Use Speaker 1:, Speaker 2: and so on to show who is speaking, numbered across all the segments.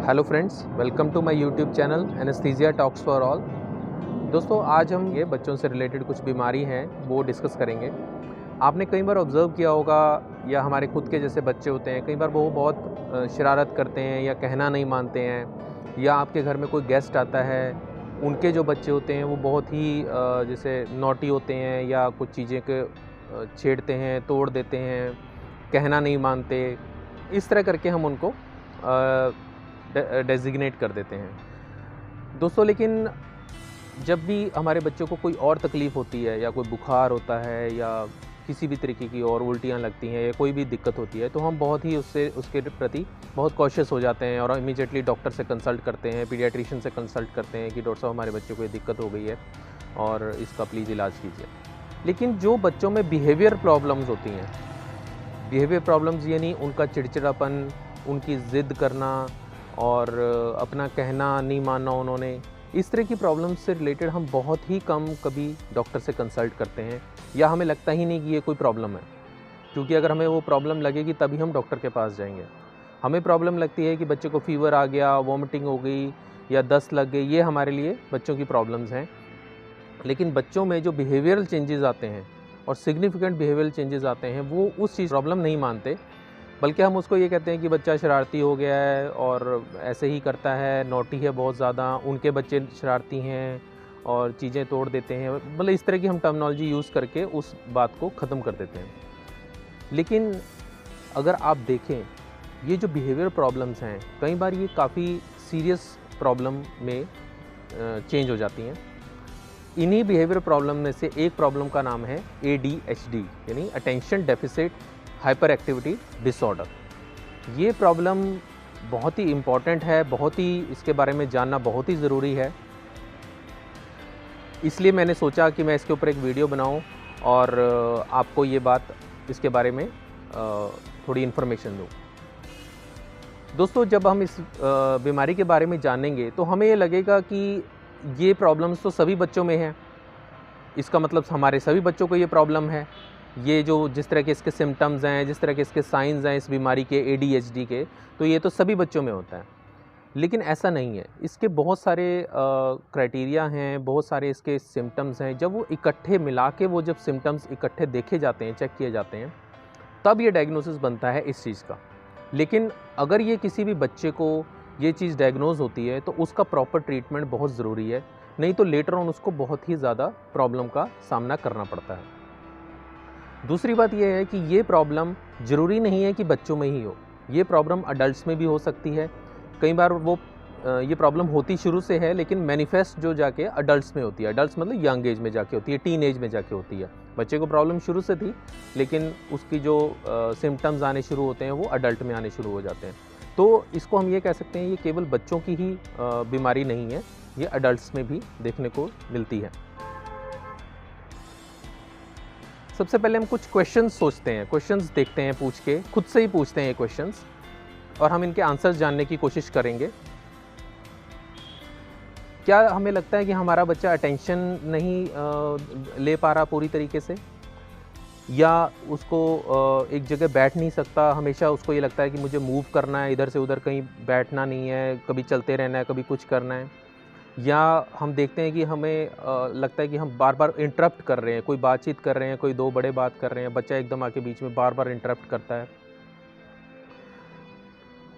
Speaker 1: Hello friends, welcome to my YouTube channel anaesthesia talks for all. दोस्तों, आज हम ये बच्चों से रिलेटेड कुछ बीमारी हैं वो डिस्कस करेंगे। आपने कई बार ऑब्ज़र्व किया होगा या हमारे खुद के जैसे बच्चे होते हैं, कई बार वो बहुत शरारत करते हैं या कहना नहीं मानते हैं, या आपके घर में कोई गेस्ट आता है, उनके जो बच्चे होते हैं वो बहुत ही जैसे नॉटी होते हैं या कुछ चीज़ें के छेड़ते हैं, तोड़ देते हैं, कहना नहीं मानते। इस तरह करके हम उनको डेज़िग्नेट कर देते हैं। दोस्तों, लेकिन जब भी हमारे बच्चों को कोई और तकलीफ़ होती है या कोई बुखार होता है या किसी भी तरीके की और उल्टियाँ लगती हैं या कोई भी दिक्कत होती है, तो हम बहुत ही उसके प्रति बहुत कॉशियस हो जाते हैं और इमीडिएटली डॉक्टर से कंसल्ट करते हैं, पीडियाट्रिशियन से कंसल्ट करते हैं कि डॉक्टर साहब, हमारे बच्चे को ये दिक्कत हो गई है और इसका प्लीज़ इलाज कीजिए। लेकिन जो बच्चों में बिहेवियर प्रॉब्लम्स होती हैं, बिहेवियर प्रॉब्लम्स यानी उनका चिड़चिड़ापन, उनकी ज़िद करना और अपना कहना नहीं मानना उन्होंने, इस तरह की प्रॉब्लम्स से रिलेटेड हम बहुत ही कम कभी डॉक्टर से कंसल्ट करते हैं, या हमें लगता ही नहीं कि ये कोई प्रॉब्लम है। क्योंकि अगर हमें वो प्रॉब्लम लगेगी तभी हम डॉक्टर के पास जाएंगे। हमें प्रॉब्लम लगती है कि बच्चे को फीवर आ गया, वॉमिटिंग हो गई या दस्त लग गई, ये हमारे लिए बच्चों की प्रॉब्लम्स हैं। लेकिन बच्चों में जो बिहेवियरल चेंजेस आते हैं और सिग्निफिकेंट बिहेवियरल चेंजेस आते हैं, वो उस चीज़ प्रॉब्लम नहीं मानते, बल्कि हम उसको ये कहते हैं कि बच्चा शरारती हो गया है और ऐसे ही करता है, नॉटी है बहुत ज़्यादा, उनके बच्चे शरारती हैं और चीज़ें तोड़ देते हैं। मतलब इस तरह की हम टर्मिनोलॉजी यूज़ करके उस बात को ख़त्म कर देते हैं। लेकिन अगर आप देखें, ये जो बिहेवियर प्रॉब्लम्स हैं, कई बार ये काफ़ी सीरियस प्रॉब्लम में चेंज हो जाती हैं। इन्हीं बिहेवियर प्रॉब्लम में से एक प्रॉब्लम का नाम है ADHD, यानी attention deficit hyper activity disorder. ये प्रॉब्लम बहुत ही इम्पॉर्टेंट है, बहुत ही इसके बारे में जानना बहुत ही ज़रूरी है। इसलिए मैंने सोचा कि मैं इसके ऊपर एक वीडियो बनाऊं और आपको ये बात इसके बारे में थोड़ी इन्फॉर्मेशन दूं। दोस्तों, जब हम इस बीमारी के बारे में जानेंगे तो हमें ये लगेगा कि ये प्रॉब्लम्स तो सभी बच्चों में हैं। इसका मतलब हमारे सभी बच्चों को ये प्रॉब्लम है। ये जो जिस तरह के इसके सिम्टम्स हैं, जिस तरह के इसके साइंस हैं इस बीमारी के ADHD के, तो ये तो सभी बच्चों में होता है। लेकिन ऐसा नहीं है। इसके बहुत सारे क्राइटेरिया हैं, बहुत सारे इसके सिम्टम्स हैं। जब वो इकट्ठे मिला के, वो जब सिम्टम्स इकट्ठे देखे जाते हैं, चेक किए जाते हैं, तब ये डायग्नोसिस बनता है इस चीज़ का। लेकिन अगर ये किसी भी बच्चे को ये चीज़ डायग्नोज होती है तो उसका प्रॉपर ट्रीटमेंट बहुत ज़रूरी है, नहीं तो लेटर ऑन उसको बहुत ही ज़्यादा प्रॉब्लम का सामना करना पड़ता है। दूसरी बात यह है कि ये प्रॉब्लम ज़रूरी नहीं है कि बच्चों में ही हो, ये प्रॉब्लम अडल्ट्स में भी हो सकती है। कई बार वो ये प्रॉब्लम होती शुरू से है, लेकिन मैनिफेस्ट जो जाके अडल्ट्स में होती है। अडल्ट्स मतलब यंग एज में जाके होती है, टीन एज में जाके होती है। बच्चे को प्रॉब्लम शुरू से थी, लेकिन उसकी जो सिम्टम्स आने शुरू होते हैं वो अडल्ट में आने शुरू हो जाते हैं। तो इसको हम ये कह सकते हैं, ये केवल बच्चों की ही बीमारी नहीं है, ये अडल्ट्स में भी देखने को मिलती है। सबसे पहले हम कुछ क्वेश्चंस सोचते हैं, क्वेश्चंस देखते हैं, पूछ के खुद से ही पूछते हैं ये क्वेश्चंस, और हम इनके आंसर्स जानने की कोशिश करेंगे। क्या हमें लगता है कि हमारा बच्चा अटेंशन नहीं ले पा रहा पूरी तरीके से, या उसको एक जगह बैठ नहीं सकता, हमेशा उसको ये लगता है कि मुझे मूव करना है, इधर से उधर कहीं बैठना नहीं है, कभी चलते रहना है, कभी कुछ करना है। या हम देखते हैं कि हमें लगता है कि हम बार बार इंटरप्ट कर रहे हैं, कोई बातचीत कर रहे हैं, कोई दो बड़े बात कर रहे हैं, बच्चा एकदम आके बीच में बार बार इंटरप्ट करता है।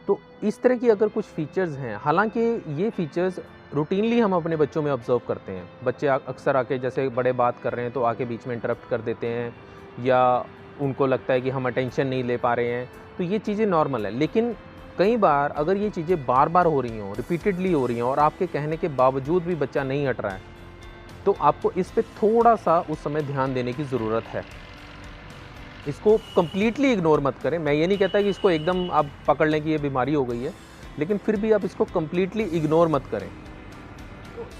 Speaker 1: तो इस तरह की अगर कुछ फीचर्स हैं, हालांकि ये फीचर्स रूटीनली हम अपने बच्चों में ऑब्जर्व करते हैं। बच्चे अक्सर आके जैसे बड़े बात कर रहे हैं तो आके बीच में इंटरप्ट कर देते हैं, या उनको लगता है कि हम अटेंशन नहीं ले पा रहे हैं, तो ये चीज़ें नॉर्मल है। लेकिन कई बार अगर ये चीज़ें बार बार हो रही हों, रिपीटेडली हो रही हों, और आपके कहने के बावजूद भी बच्चा नहीं हट रहा है, तो आपको इस पे थोड़ा सा उस समय ध्यान देने की ज़रूरत है। इसको कम्प्लीटली इग्नोर मत करें। मैं ये नहीं कहता कि इसको एकदम आप पकड़ लें कि ये बीमारी हो गई है, लेकिन फिर भी आप इसको कम्प्लीटली इग्नोर मत करें।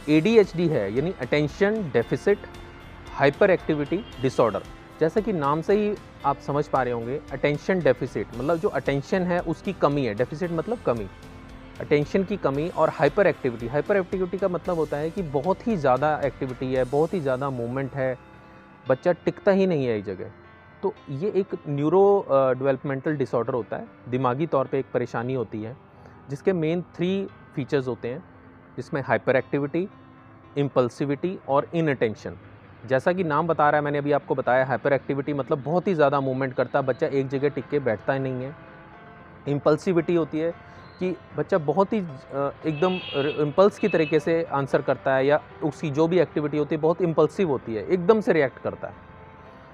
Speaker 1: ADHD है, यानी attention deficit hyper activity disorder. जैसा कि नाम से ही आप समझ पा रहे होंगे, अटेंशन डेफिसिट मतलब जो अटेंशन है उसकी कमी है, डेफिसिट मतलब कमी, अटेंशन की कमी। और हाइपर एक्टिविटी का मतलब होता है कि बहुत ही ज़्यादा एक्टिविटी है, बहुत ही ज़्यादा मूवमेंट है, बच्चा टिकता ही नहीं है एक जगह। तो ये एक न्यूरो डेवलपमेंटल डिसऑर्डर होता है, दिमागी तौर पे एक परेशानी होती है, जिसके मेन 3 फीचर्स होते हैं, जिसमें हाइपर एक्टिविटी, इम्पल्सिविटी और इनअटेंशन। जैसा कि नाम बता रहा है, मैंने अभी आपको बताया, हाइपर एक्टिविटी मतलब बहुत ही ज़्यादा मूवमेंट करता है, बच्चा एक जगह टिक के बैठता ही नहीं है। इम्पल्सिविटी होती है कि बच्चा बहुत ही एकदम इम्पल्स की तरीके से आंसर करता है, या उसकी जो भी एक्टिविटी होती है बहुत इम्पल्सिव होती है, एकदम से रिएक्ट करता है।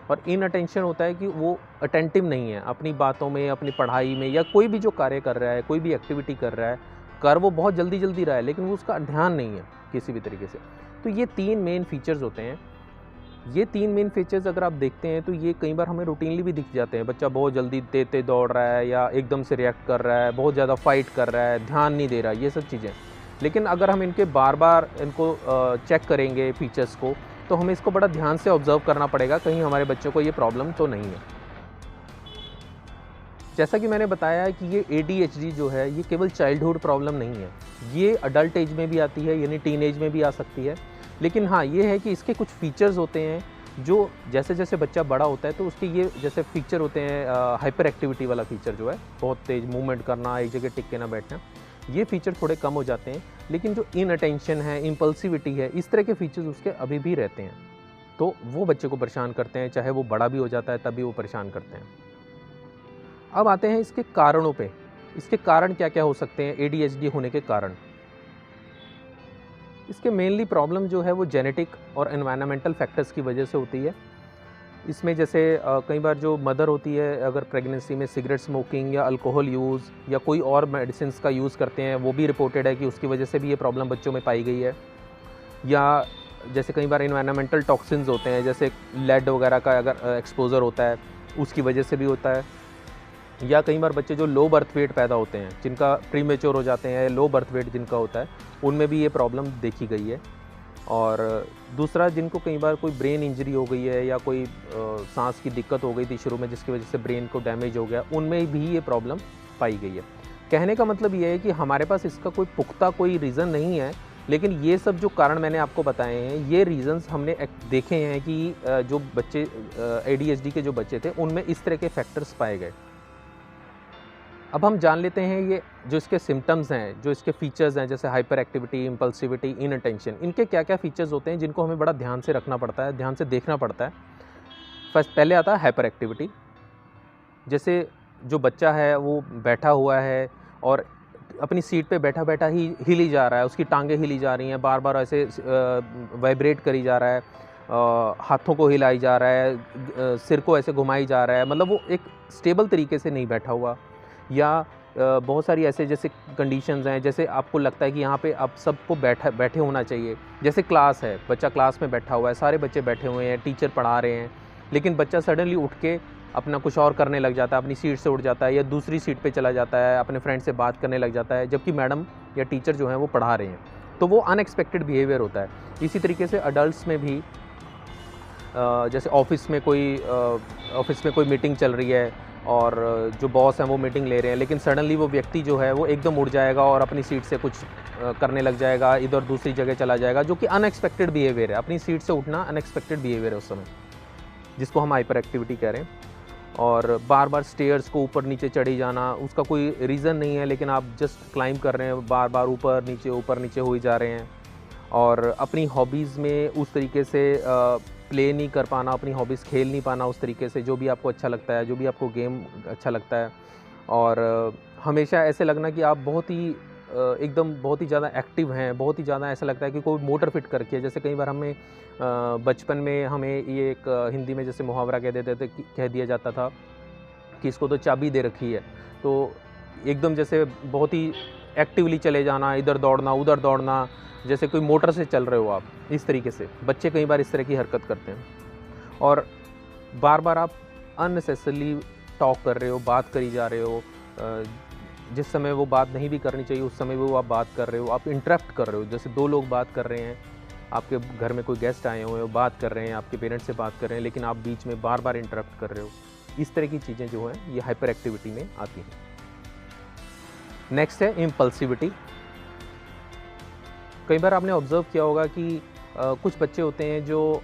Speaker 1: और इनअटेंशन होता है कि वो अटेंटिव नहीं है अपनी बातों में, अपनी पढ़ाई में, या कोई भी जो कार्य कर रहा है, कोई भी एक्टिविटी कर रहा है, कर वो बहुत जल्दी जल्दी रहा है, लेकिन वो उसका ध्यान नहीं है किसी भी तरीके से। तो ये 3 मेन फीचर्स होते हैं। ये 3 मेन फीचर्स अगर आप देखते हैं तो ये कई बार हमें रूटीनली भी दिख जाते हैं। बच्चा बहुत जल्दी तेज़ दौड़ रहा है, या एकदम से रिएक्ट कर रहा है, बहुत ज़्यादा फाइट कर रहा है, ध्यान नहीं दे रहा है, ये सब चीज़ें। लेकिन अगर हम इनके बार बार इनको चेक करेंगे फीचर्स को, तो हमें इसको बड़ा ध्यान से ऑब्जर्व करना पड़ेगा, कहीं हमारे बच्चों को ये प्रॉब्लम तो नहीं है। जैसा कि मैंने बताया कि ये ADHD जो है, ये केवल चाइल्डहुड प्रॉब्लम नहीं है, ये अडल्ट एज में भी आती है, यानी टीन एज में भी आ सकती है। लेकिन हाँ, ये है कि इसके कुछ फीचर्स होते हैं जो जैसे जैसे बच्चा बड़ा होता है तो उसके ये जैसे फीचर होते हैं, हाइपर एक्टिविटी वाला फीचर जो है, बहुत तेज़ मूवमेंट करना, एक जगह टिक के ना बैठना, ये फीचर थोड़े कम हो जाते हैं। लेकिन जो इनअटेंशन है, इम्पल्सिविटी है, इस तरह के फीचर्स उसके अभी भी रहते हैं, तो वो बच्चे को परेशान करते हैं, चाहे वो बड़ा भी हो जाता है तभी वो परेशान करते हैं। अब आते हैं इसके कारणों पे। इसके कारण क्या क्या हो सकते हैं ADHD होने के कारण। इसके मेनली प्रॉब्लम जो है वो जेनेटिक और एनवायरनमेंटल फैक्टर्स की वजह से होती है। इसमें जैसे कई बार जो मदर होती है, अगर प्रेगनेंसी में सिगरेट स्मोकिंग या अल्कोहल यूज़ या कोई और मेडिसिन का यूज़ करते हैं, वो भी रिपोर्टेड है कि उसकी वजह से भी ये प्रॉब्लम बच्चों में पाई गई है। या जैसे कई बार एनवायरनमेंटल टॉक्सिन्स होते हैं, जैसे लेड वगैरह का अगर एक्सपोजर होता है, उसकी वजह से भी होता है। या कई बार बच्चे जो लो बर्थ वेट पैदा होते हैं, जिनका प्रीमेच्योर हो जाते हैं, लो बर्थ वेट जिनका होता है, उनमें भी ये प्रॉब्लम देखी गई है। और दूसरा, जिनको कई बार कोई ब्रेन इंजरी हो गई है या कोई सांस की दिक्कत हो गई थी शुरू में, जिसकी वजह से ब्रेन को डैमेज हो गया, उनमें भी ये प्रॉब्लम पाई गई है। कहने का मतलब ये है कि हमारे पास इसका कोई पुख्ता कोई रीज़न नहीं है, लेकिन ये सब जो कारण मैंने आपको बताए हैं, ये रीज़न्स हमने देखे हैं कि जो बच्चे ADHD के जो बच्चे थे, उनमें इस तरह के फैक्टर्स पाए गए। अब हम जान लेते हैं ये जो इसके सिम्टम्स हैं, जो इसके फीचर्स हैं, जैसे हाइपर एक्टिविटी, इम्पल्सिविटी, इनअटेंशन, इनके क्या क्या फीचर्स होते हैं जिनको हमें बड़ा ध्यान से रखना पड़ता है, ध्यान से देखना पड़ता है। पहले आता है हाइपर एक्टिविटी। जैसे जो बच्चा है वो बैठा हुआ है और अपनी सीट पे बैठा बैठा ही हिली जा रहा है, उसकी टांगें हिली जा रही हैं, बार बार ऐसे वाइब्रेट करी जा रहा है, हाथों को हिलाई जा रहा है, सिर को ऐसे घुमाई जा रहा है, मतलब वो एक स्टेबल तरीके से नहीं बैठा हुआ। या बहुत सारी ऐसे जैसे कंडीशंस हैं, जैसे आपको लगता है कि यहाँ पे अब सबको बैठे होना चाहिए। जैसे क्लास है, बच्चा क्लास में बैठा हुआ है, सारे बच्चे बैठे हुए हैं, टीचर पढ़ा रहे हैं, लेकिन बच्चा सडनली उठ के अपना कुछ और करने लग जाता है, अपनी सीट से उठ जाता है या दूसरी सीट पे चला जाता है, अपने फ्रेंड से बात करने लग जाता है, जबकि मैडम या टीचर जो हैं वो पढ़ा रहे हैं। तो वो अनएक्सपेक्टेड बिहेवियर होता है। इसी तरीके से अडल्ट्स में भी जैसे ऑफिस में कोई मीटिंग चल रही है और जो बॉस हैं वो मीटिंग ले रहे हैं, लेकिन सडनली वो व्यक्ति जो है वो एकदम उठ जाएगा और अपनी सीट से कुछ करने लग जाएगा, इधर दूसरी जगह चला जाएगा, जो कि अनएक्सपेक्टेड बिहेवियर है। अपनी सीट से उठना अनएक्सपेक्टेड बिहेवियर है उस समय, जिसको हम हाइपर एक्टिविटी कह रहे हैं। और बार बार स्टेयर्स को ऊपर नीचे चढ़ी जाना, उसका कोई रीज़न नहीं है, लेकिन आप जस्ट क्लाइंब कर रहे हैं, बार बार ऊपर नीचे हो ही जा रहे हैं। और अपनी हॉबीज़ में उस तरीके से प्ले नहीं कर पाना, अपनी हॉबीज़ खेल नहीं पाना उस तरीके से, जो भी आपको अच्छा लगता है, जो भी आपको गेम अच्छा लगता है। और हमेशा ऐसे लगना कि आप बहुत ही ज़्यादा एक्टिव हैं, बहुत ही ज़्यादा ऐसा लगता है कि कोई मोटर फिट करके। जैसे कई बार हमें बचपन में हमें ये एक हिंदी में जैसे मुहावरा कह दिया जाता था कि इसको तो चाबी दे रखी है। तो एकदम जैसे बहुत ही एक्टिवली चले जाना, इधर दौड़ना उधर दौड़ना, जैसे कोई मोटर से चल रहे हो आप, इस तरीके से बच्चे कई बार इस तरह की हरकत करते हैं। और बार बार आप अननेसेसरली टॉक कर रहे हो, बात करी जा रहे हो, जिस समय वो बात नहीं भी करनी चाहिए उस समय वो आप बात कर रहे हो, आप इंटरप्ट कर रहे हो। जैसे दो लोग बात कर रहे हैं, आपके घर में कोई गेस्ट आए हुए हैं, बात कर रहे हैं, आपके पेरेंट्स से बात कर रहे हैं, लेकिन आप बीच में बार बार इंटरप्ट कर रहे हो। इस तरह की चीज़ें जो हैं ये हाइपर एक्टिविटी में आती हैं। नेक्स्ट है इम्पल्सिविटी। कई बार आपने ऑब्ज़र्व किया होगा कि कुछ बच्चे होते हैं जो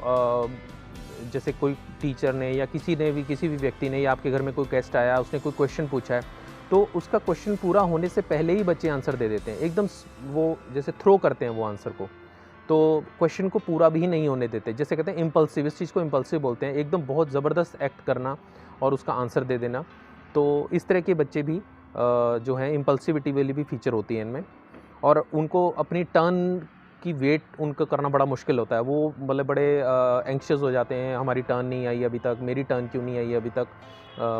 Speaker 1: जैसे कोई टीचर ने या किसी भी व्यक्ति ने, या आपके घर में कोई गेस्ट आया, उसने कोई क्वेश्चन पूछा है, तो उसका क्वेश्चन पूरा होने से पहले ही बच्चे आंसर दे देते हैं, एकदम वो जैसे थ्रो करते हैं वो आंसर को, तो क्वेश्चन को पूरा भी नहीं होने देते। जैसे कहते हैं इम्पल्सिव, इस चीज़ को इम्पल्सिव बोलते हैं, एकदम बहुत ज़बरदस्त एक्ट करना और उसका आंसर दे देना। तो इस तरह के बच्चे भी जो हैं इम्पल्सिविटी वाली भी फीचर होती है इनमें, और उनको अपनी टर्न की वेट उनको करना बड़ा मुश्किल होता है। वो मतलब बड़े एंक्शियस हो जाते हैं, हमारी टर्न नहीं आई अभी तक, मेरी टर्न क्यों नहीं आई अभी तक,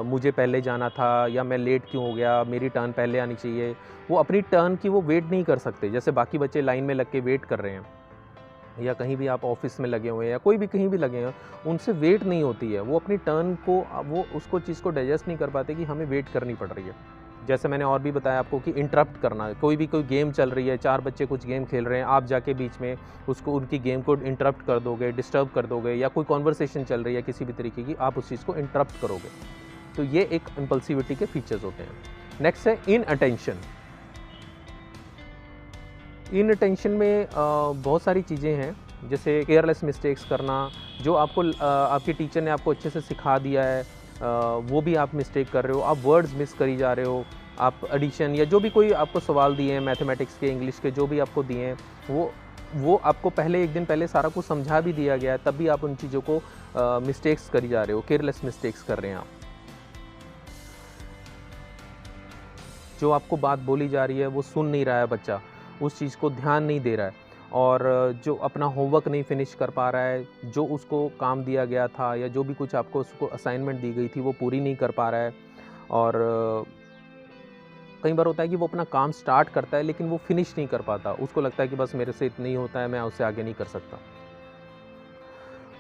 Speaker 1: मुझे पहले जाना था या मैं लेट क्यों हो गया, मेरी टर्न पहले आनी चाहिए। वो अपनी टर्न की वो वेट नहीं कर सकते, जैसे बाकी बच्चे लाइन में लग के वेट कर रहे हैं, या कहीं भी आप ऑफिस में लगे हुए हैं या कोई भी कहीं भी लगे हैं, उनसे वेट नहीं होती है। वो अपनी टर्न को वो उसको चीज़ को डाइजेस्ट नहीं कर पाते कि हमें वेट करनी पड़ रही है। जैसे मैंने और भी बताया आपको कि इंटरप्ट करना, कोई गेम चल रही है, 4 बच्चे कुछ गेम खेल रहे हैं, आप जाके बीच में उसको उनकी गेम को इंटरप्ट कर दोगे, डिस्टर्ब कर दोगे, या कोई कॉन्वर्सेशन चल रही है किसी भी तरीके की, आप उस चीज़ को इंटरप्ट करोगे। तो ये एक इम्पल्सिविटी के फीचर्स होते हैं। नेक्स्ट है इन अटेंशन। इन अटेंशन में बहुत सारी चीज़ें हैं, जैसे केयरलेस मिस्टेक्स करना, जो आपको आपके टीचर ने आपको अच्छे से सिखा दिया है, वो भी आप मिस्टेक कर रहे हो, आप वर्ड्स मिस करी जा रहे हो, आप एडिशन या जो भी कोई आपको सवाल दिए हैं मैथमेटिक्स के, इंग्लिश के, जो भी आपको दिए हैं, वो आपको पहले एक दिन पहले सारा कुछ समझा भी दिया गया है, तब भी आप उन चीज़ों को मिस्टेक्स करी जा रहे हो, केयरलेस मिस्टेक्स कर रहे हैं आप। जो आपको बात बोली जा रही है वो सुन नहीं रहा है बच्चा, उस चीज़ को ध्यान नहीं दे रहा है, और जो अपना होमवर्क नहीं फिनिश कर पा रहा है, जो उसको काम दिया गया था या जो भी कुछ आपको उसको असाइनमेंट दी गई थी वो पूरी नहीं कर पा रहा है। और कई बार होता है कि वो अपना काम स्टार्ट करता है लेकिन वो फिनिश नहीं कर पाता, उसको लगता है कि बस मेरे से इतना ही होता है, मैं उससे आगे नहीं कर सकता।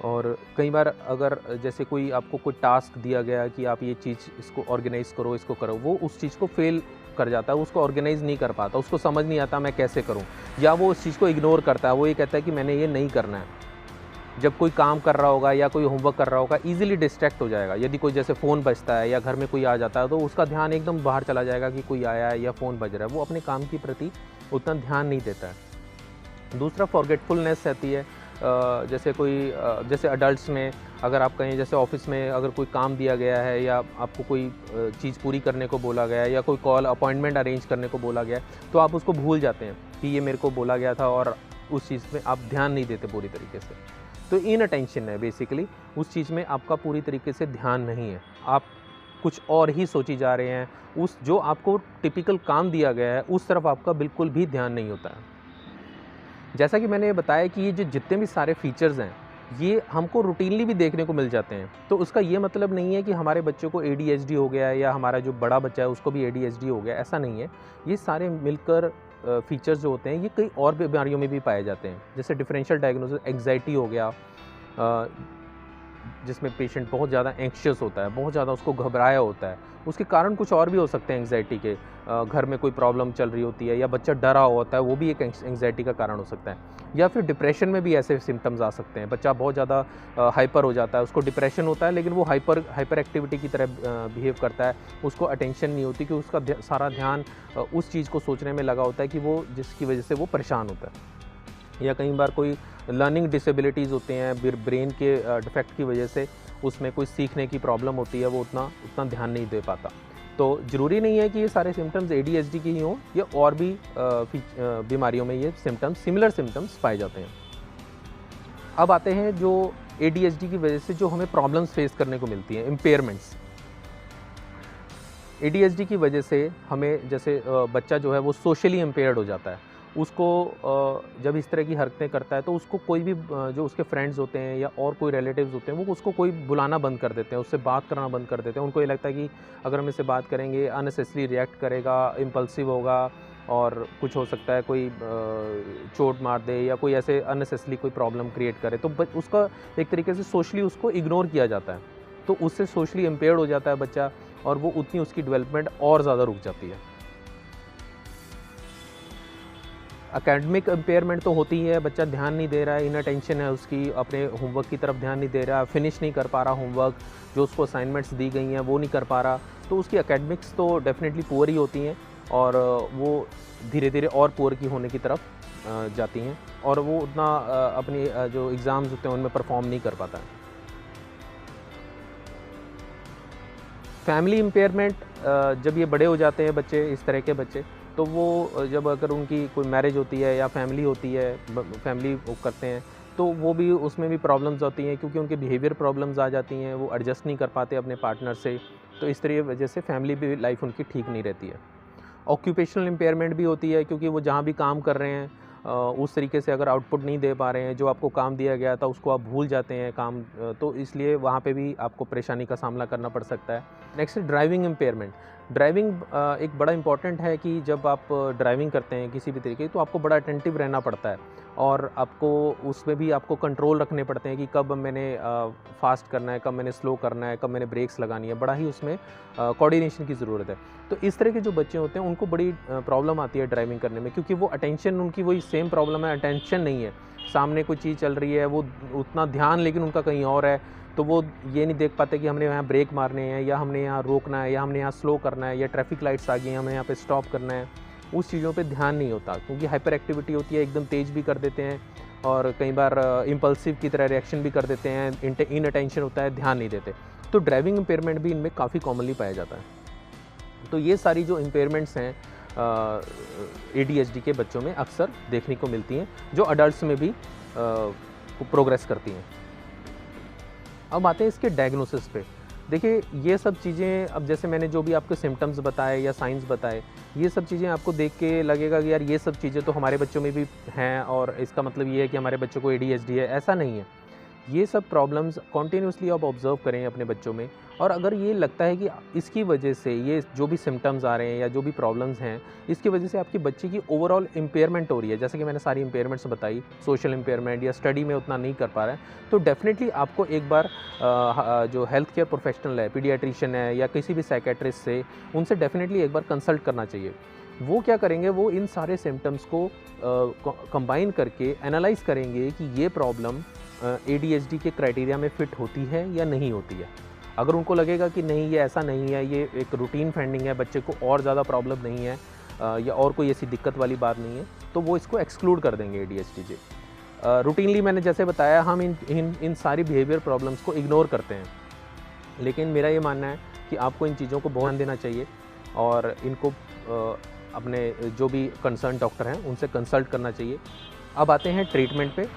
Speaker 1: और कई बार अगर जैसे कोई आपको कोई टास्क दिया गया कि आप ये चीज़ इसको ऑर्गेनाइज़ करो, इसको करो, वो उस चीज़ को फेल कर जाता है, उसको ऑर्गेनाइज़ नहीं कर पाता, उसको समझ नहीं आता मैं कैसे करूं, या वो उस चीज़ को इग्नोर करता है, वो ये कहता है कि मैंने ये नहीं करना है। जब कोई काम कर रहा होगा या कोई होमवर्क कर रहा होगा, ईजिली डिस्ट्रैक्ट हो जाएगा। यदि कोई जैसे फ़ोन बजता है या घर में कोई आ जाता है तो उसका ध्यान एकदम बाहर चला जाएगा कि कोई आया है या फ़ोन बज रहा है, वो अपने काम के प्रति उतना ध्यान नहीं देता है। दूसरा फॉरगेटफुलनेस रहती है, जैसे कोई जैसे अडल्ट्स में अगर आप कहीं जैसे ऑफिस में अगर कोई काम दिया गया है या आपको कोई चीज़ पूरी करने को बोला गया है या कोई कॉल अपॉइंटमेंट अरेंज करने को बोला गया है, तो आप उसको भूल जाते हैं कि ये मेरे को बोला गया था, और उस चीज़ में आप ध्यान नहीं देते पूरी तरीके से। तो इन अटेंशन है बेसिकली, उस चीज़ में आपका पूरी तरीके से ध्यान नहीं है, आप कुछ और ही सोची जा रहे हैं, उस जो आपको टिपिकल काम दिया गया है उस तरफ आपका बिल्कुल भी ध्यान नहीं होता है। जैसा कि मैंने बताया कि ये जो जितने भी सारे फीचर्स हैं ये हमको रूटीनली भी देखने को मिल जाते हैं, तो उसका ये मतलब नहीं है कि हमारे बच्चों को ADHD हो गया है या हमारा जो बड़ा बच्चा है उसको भी ADHD हो गया, ऐसा नहीं है। ये सारे मिलकर फीचर्स जो होते हैं ये कई और बीमारियों में भी पाए जाते हैं, जैसे डिफरेंशियल डायग्नोसिस एंग्जाइटी हो गया, जिसमें पेशेंट बहुत ज़्यादा एंक्शियस होता है, बहुत ज़्यादा उसको घबराया होता है। उसके कारण कुछ और भी हो सकते हैं एंग्जाइटी के, घर में कोई प्रॉब्लम चल रही होती है या बच्चा डरा होता है, वो भी एक एंग्जाइटी का कारण हो सकता है। या फिर डिप्रेशन में भी ऐसे सिम्टम्स आ सकते हैं, बच्चा बहुत ज़्यादा हाइपर हो जाता है, उसको डिप्रेशन होता है लेकिन वो हाइपर एक्टिविटी की तरह बिहेव करता है, उसको अटेंशन नहीं होती कि उसका सारा ध्यान उस चीज़ को सोचने में लगा होता है कि वो जिसकी वजह से वो परेशान होता है। या कई बार कोई लर्निंग डिसेबिलिटीज़ होते हैं, ब्रेन के डिफेक्ट की वजह से उसमें कोई सीखने की प्रॉब्लम होती है, वो उतना ध्यान नहीं दे पाता। तो ज़रूरी नहीं है कि ये सारे सिम्टम्स ADHD के ही हों, ये और भी बीमारियों में ये सिम्टम्स, सिमिलर सिम्टम्स पाए जाते हैं। अब आते हैं जो ADHD की वजह से जो हमें प्रॉब्लम्स फेस करने को मिलती हैं, इम्पेयरमेंट्स। ADHD की वजह से हमें जैसे बच्चा जो है वो सोशली इम्पेयर्ड हो जाता है, उसको जब इस तरह की हरकतें करता है तो उसको कोई भी जो उसके फ्रेंड्स होते हैं या और कोई रिलेटिव्स होते हैं वो उसको कोई बुलाना बंद कर देते हैं, उससे बात करना बंद कर देते हैं। उनको ये लगता है कि अगर हम इससे बात करेंगे अननेसेसरी रिएक्ट करेगा, इम्पल्सिव होगा और कुछ हो सकता है कोई चोट मार दे या कोई ऐसे अननेसेसरी कोई प्रॉब्लम क्रिएट करे, तो उसका एक तरीके से सोशली उसको इग्नोर किया जाता है, तो उससे सोशली इम्पेयर्ड हो जाता है बच्चा और वो उतनी उसकी डेवलपमेंट और ज़्यादा रुक जाती है। एकेडमिक इम्पेयरमेंट तो होती है, बच्चा ध्यान नहीं दे रहा है, इनअटेंशन है उसकी, अपने होमवर्क की तरफ ध्यान नहीं दे रहा, फिनिश नहीं कर पा रहा होमवर्क, जो उसको असाइनमेंट्स दी गई हैं वो नहीं कर पा रहा, तो उसकी एकेडमिक्स तो डेफिनेटली पुअर ही होती हैं और वो धीरे धीरे और पुअर की होने की तरफ जाती हैं और वो उतना अपनी जो एग्ज़ाम्स होते हैं उनमें परफॉर्म नहीं कर पाता है। फैमिली इम्पेयरमेंट जब ये बड़े हो जाते हैं बच्चे, इस तरह के बच्चे, तो वो जब अगर उनकी कोई मैरिज होती है या फैमिली होती है, फैमिली वो करते हैं, तो वो भी उसमें भी प्रॉब्लम्स होती हैं क्योंकि उनके बिहेवियर प्रॉब्लम्स आ जाती हैं, वो एडजस्ट नहीं कर पाते अपने पार्टनर से, तो इस तरह वजह से फैमिली भी लाइफ उनकी ठीक नहीं रहती है। ऑक्यूपेशनल इम्पेयरमेंट भी होती है क्योंकि वो जहाँ भी काम कर रहे हैं उस तरीके से अगर आउटपुट नहीं दे पा रहे हैं, जो आपको काम दिया गया था उसको आप भूल जाते हैं काम, तो इसलिए वहाँ पे भी आपको परेशानी का सामना करना पड़ सकता है। नेक्स्ट है ड्राइविंग इम्पेयरमेंट। ड्राइविंग एक बड़ा इंपॉर्टेंट है कि जब आप ड्राइविंग करते हैं किसी भी तरीके की, तो आपको बड़ा अटेंटिव रहना पड़ता है और आपको उसमें भी आपको कंट्रोल रखने पड़ते हैं कि कब मैंने फास्ट करना है, कब मैंने स्लो करना है, कब मैंने ब्रेक्स लगानी है, बड़ा ही उसमें कोऑर्डिनेशन की ज़रूरत है। तो इस तरह के जो बच्चे होते हैं उनको बड़ी प्रॉब्लम आती है ड्राइविंग करने में, क्योंकि वो अटेंशन, उनकी वही सेम प्रॉब्लम है, अटेंशन नहीं है। सामने कोई चीज़ चल रही है, वो उतना ध्यान लेकिन उनका कहीं और है, तो वो ये नहीं देख पाते कि हमने यहाँ ब्रेक मारने हैं या हमने यहाँ रोकना है या हमने यहाँ स्लो करना है या ट्रैफिक लाइट्स आ गई हैं, हमें यहाँ पे स्टॉप करना है। उस चीज़ों पे ध्यान नहीं होता क्योंकि हाइपर एक्टिविटी होती है, एकदम तेज़ भी कर देते हैं और कई बार इम्पल्सिव की तरह रिएक्शन भी कर देते हैं, इन अटेंशन होता है, ध्यान नहीं देते। तो ड्राइविंग इम्पेयरमेंट भी इनमें काफ़ी कॉमनली पाया जाता है। तो ये सारी जो इम्पेयरमेंट्स हैं ADHD के बच्चों में अक्सर देखने को मिलती हैं, जो अडल्ट्स में भी प्रोग्रेस करती हैं। अब आते हैं इसके डायग्नोसिस पे। देखिए ये सब चीज़ें, अब जैसे मैंने जो भी आपको सिम्टम्स बताए या साइंस बताए, ये सब चीज़ें आपको देख के लगेगा कि यार ये सब चीज़ें तो हमारे बच्चों में भी हैं और इसका मतलब ये है कि हमारे बच्चों को ADHD है, ऐसा नहीं है। ये सब प्रॉब्लम्स कॉन्टिन्यूसली आप ऑब्ज़र्व करें अपने बच्चों में, और अगर ये लगता है कि इसकी वजह से ये जो भी सिम्टम्स आ रहे हैं या जो भी प्रॉब्लम्स हैं, इसकी वजह से आपके बच्चे की ओवरऑल इम्पेयरमेंट हो रही है, जैसे कि मैंने सारी इम्पेयरमेंट्स बताई, सोशल इम्पेयरमेंट या स्टडी में उतना नहीं कर पा रहा है, तो डेफिनेटली आपको एक बार जो हेल्थ केयर प्रोफेशनल है, पीडियाट्रिशियन है या किसी भी साइकेट्रिस्ट से, उनसे डेफिनेटली एक बार कंसल्ट करना चाहिए। वो क्या करेंगे, वो इन सारे सिम्टम्स को कंबाइन करके एनालाइज़ करेंगे कि ये प्रॉब्लम ADHD के क्राइटेरिया में फ़िट होती है या नहीं होती है। अगर उनको लगेगा कि नहीं ये ऐसा नहीं है, ये एक रूटीन फाइंडिंग है, बच्चे को और ज़्यादा प्रॉब्लम नहीं है या और कोई ऐसी दिक्कत वाली बात नहीं है, तो वो इसको एक्सक्लूड कर देंगे ADHD से। रूटीनली मैंने जैसे बताया, हम इन सारी बिहेवियर प्रॉब्लम्स को इग्नोर करते हैं, लेकिन मेरा ये मानना है कि आपको इन चीज़ों को बहुत ध्यान देना चाहिए और इनको अपने जो भी कंसर्न डॉक्टर हैं उनसे कंसल्ट करना चाहिए। अब आते हैं ट्रीटमेंट पे।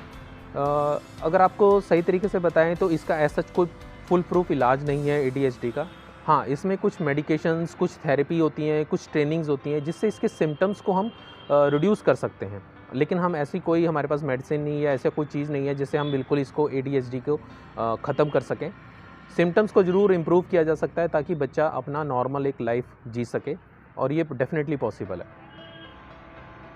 Speaker 1: अगर आपको सही तरीके से बताएं तो इसका ऐसा कोई फुल प्रूफ इलाज नहीं है ADHD का। हाँ, इसमें कुछ मेडिकेशंस, कुछ थेरेपी होती हैं, कुछ ट्रेनिंग्स होती हैं जिससे इसके सिम्टम्स को हम रिड्यूस कर सकते हैं, लेकिन हम ऐसी कोई, हमारे पास मेडिसिन नहीं है, ऐसा कोई चीज़ नहीं है जिससे हम बिल्कुल इसको ADHD को ख़त्म कर सकें। सिम्टम्स को ज़रूर इम्प्रूव किया जा सकता है ताकि बच्चा अपना नॉर्मल एक लाइफ जी सके, और ये डेफिनेटली पॉसिबल है।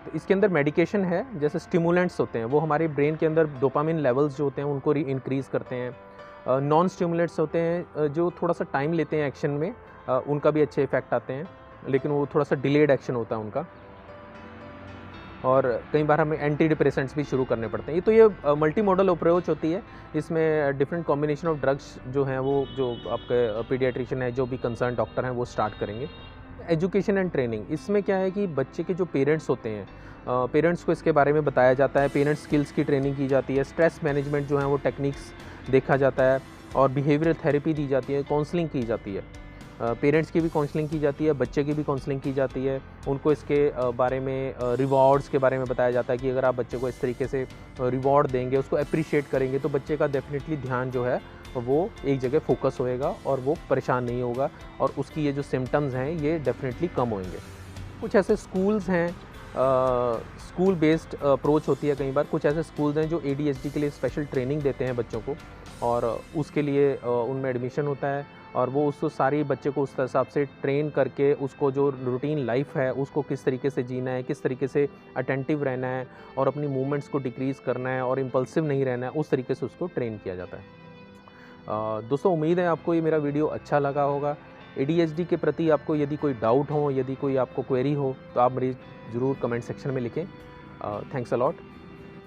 Speaker 1: तो इसके अंदर मेडिकेशन है, जैसे स्टिमुलेंट्स होते हैं, वो हमारे ब्रेन के अंदर डोपामिन लेवल्स जो होते हैं उनको इंक्रीज़ करते हैं। नॉन स्टिमुलेंट्स होते हैं जो थोड़ा सा टाइम लेते हैं एक्शन में, उनका भी अच्छे इफ़ेक्ट आते हैं, लेकिन वो थोड़ा सा डिलेड एक्शन होता है उनका। और कई बार हमें एंटी डिप्रेसेंट्स भी शुरू करने पड़ते हैं। तो ये मल्टी मॉडल अप्रोच होती है, इसमें डिफरेंट कॉम्बिनेशन ऑफ ड्रग्स जो हैं वो, जो आपके पीडियाट्रिशियन है, जो भी कंसर्न डॉक्टर हैं, वो स्टार्ट करेंगे। एजुकेशन एंड ट्रेनिंग, इसमें क्या है कि बच्चे के जो पेरेंट्स होते हैं, पेरेंट्स को इसके बारे में बताया जाता है, पेरेंट्स स्किल्स की ट्रेनिंग की जाती है, स्ट्रेस मैनेजमेंट जो है वो टेक्निक्स देखा जाता है, और बिहेवियरल थेरेपी दी जाती है, काउंसलिंग की जाती है। पेरेंट्स की भी काउंसलिंग की जाती है, बच्चे की भी काउंसलिंग की जाती है। उनको इसके बारे में, रिवॉर्ड्स के बारे में बताया जाता है कि अगर आप बच्चे को इस तरीके से रिवॉर्ड देंगे, उसको अप्रिशिएट करेंगे, तो बच्चे का डेफिनेटली ध्यान जो है वो एक जगह फोकस होएगा और वो परेशान नहीं होगा, और उसकी ये जो सिम्टम्स हैं ये डेफिनेटली कम होंगे। कुछ ऐसे स्कूल्स हैं, स्कूल बेस्ड अप्रोच होती है कई बार। कुछ ऐसे स्कूल्स हैं जो ADHD के लिए स्पेशल ट्रेनिंग देते हैं बच्चों को, और उसके लिए उनमें एडमिशन होता है, और वो उसको सारी बच्चे को उस हिसाब से ट्रेन करके उसको जो रूटीन लाइफ है उसको किस तरीके से जीना है, किस तरीके से अटेंटिव रहना है और अपनी मूवमेंट्स को डिक्रीज़ करना है और इम्पल्सिव नहीं रहना है, उस तरीके से उसको ट्रेन किया जाता है। दोस्तों, उम्मीद है आपको ये मेरा वीडियो अच्छा लगा होगा। ADHD के प्रति आपको यदि कोई डाउट हो, यदि कोई आपको क्वेरी हो, तो आप मेरी ज़रूर कमेंट सेक्शन में लिखें। Thanks a lot.